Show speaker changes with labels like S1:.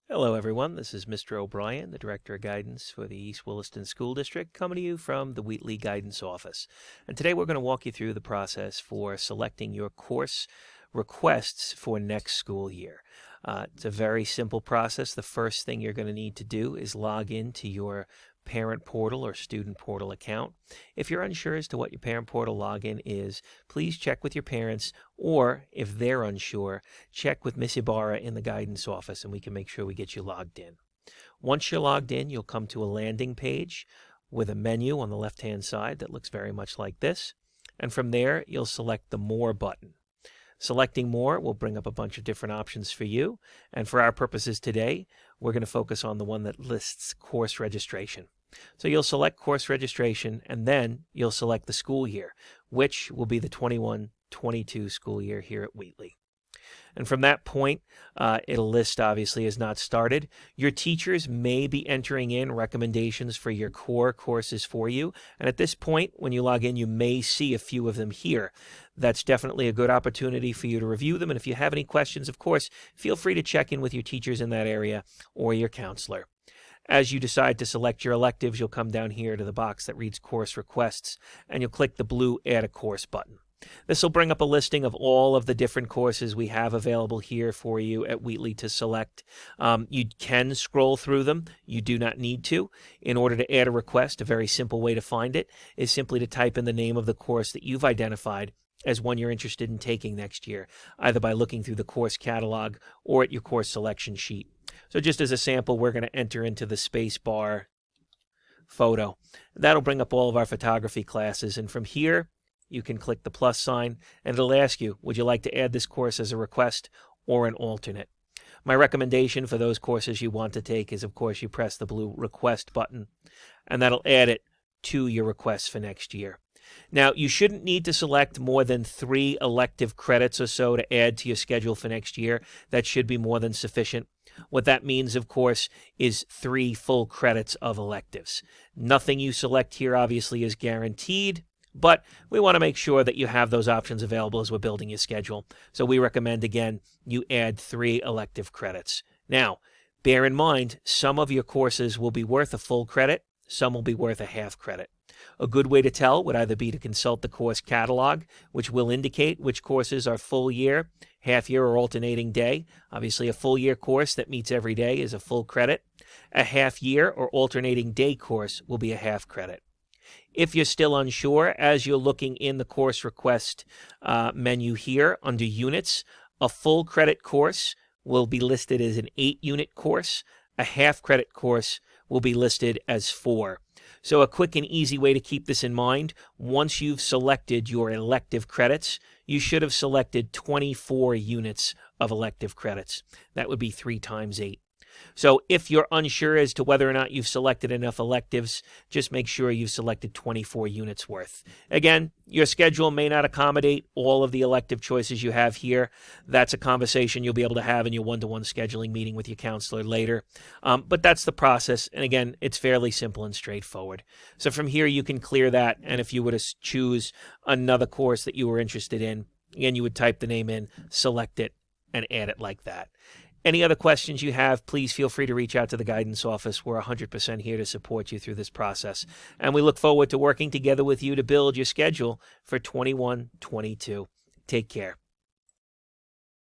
S1: Hello, everyone. This is Mr. O'Brien, the Director of Guidance for the East Williston School District, coming to you from the Wheatley Guidance Office. And today we're going to walk you through the process for selecting your course requests for next school year. It's a very simple process. The first thing you're going to need to do is log into your parent portal or student portal account. If you're unsure as to what your parent portal login is, please check with your parents, or if they're unsure, check with Miss Ibarra in the guidance office and we can make sure we get you logged in. Once you're logged in, you'll come to a landing page with a menu on the left-hand side that looks very much like this. And from there, you'll select the More button. Selecting More will bring up a bunch of different options for you. And for our purposes today, we're going to focus on the one that lists course registration. So you'll select course registration, and then you'll select the school year, which will be the 21-22 school year here at Wheatley. And from that point, it'll list obviously as not started. Your teachers may be entering in recommendations for your core courses for you. And at this point, when you log in, you may see a few of them here. That's definitely a good opportunity for you to review them. And if you have any questions, of course, feel free to check in with your teachers in that area or your counselor. As you decide to select your electives, you'll come down here to the box that reads Course Requests, and you'll click the blue Add a Course button. This will bring up a listing of all of the different courses we have available here for you at Wheatley to select. You can scroll through them. You do not need to. In order to add a request, a very simple way to find it is simply to type in the name of the course that you've identified as one you're interested in taking next year, either by looking through the course catalog or at your course selection sheet. So just as a sample, we're going to enter into the space bar photo. That'll bring up all of our photography classes, and from here, you can click the plus sign, and it'll ask you, would you like to add this course as a request or an alternate? My recommendation for those courses you want to take is, of course, you press the blue request button, and that'll add it to your request for next year. Now, you shouldn't need to select more than 3 elective credits or so to add to your schedule for next year. That should be more than sufficient. What that means, of course, is 3 full credits of electives. Nothing you select here, obviously, is guaranteed, but we want to make sure that you have those options available as we're building your schedule. So we recommend, again, you add 3 elective credits. Now, bear in mind, some of your courses will be worth a full credit, some will be worth a half credit. A good way to tell would either be to consult the course catalog, which will indicate which courses are full year, half year, or alternating day. Obviously, a full year course that meets every day is a full credit. A half year or alternating day course will be a half credit. If you're still unsure, as you're looking in the course request menu here under units, a full credit course will be listed as an 8-unit course. A half credit course will be listed as 4. So a quick and easy way to keep this in mind, once you've selected your elective credits, you should have selected 24 units of elective credits. That would be 3 times 8. So if you're unsure as to whether or not you've selected enough electives, just make sure you've selected 24 units worth. Again, your schedule may not accommodate all of the elective choices you have here. That's a conversation you'll be able to have in your one-to-one scheduling meeting with your counselor later. But that's the process. And again, it's fairly simple and straightforward. So from here, you can clear that. And if you were to choose another course that you were interested in, again, you would type the name in, select it, and add it like that. Any other questions you have, please feel free to reach out to the guidance office. We're 100% here to support you through this process. And we look forward to working together with you to build your schedule for 21-22. Take care.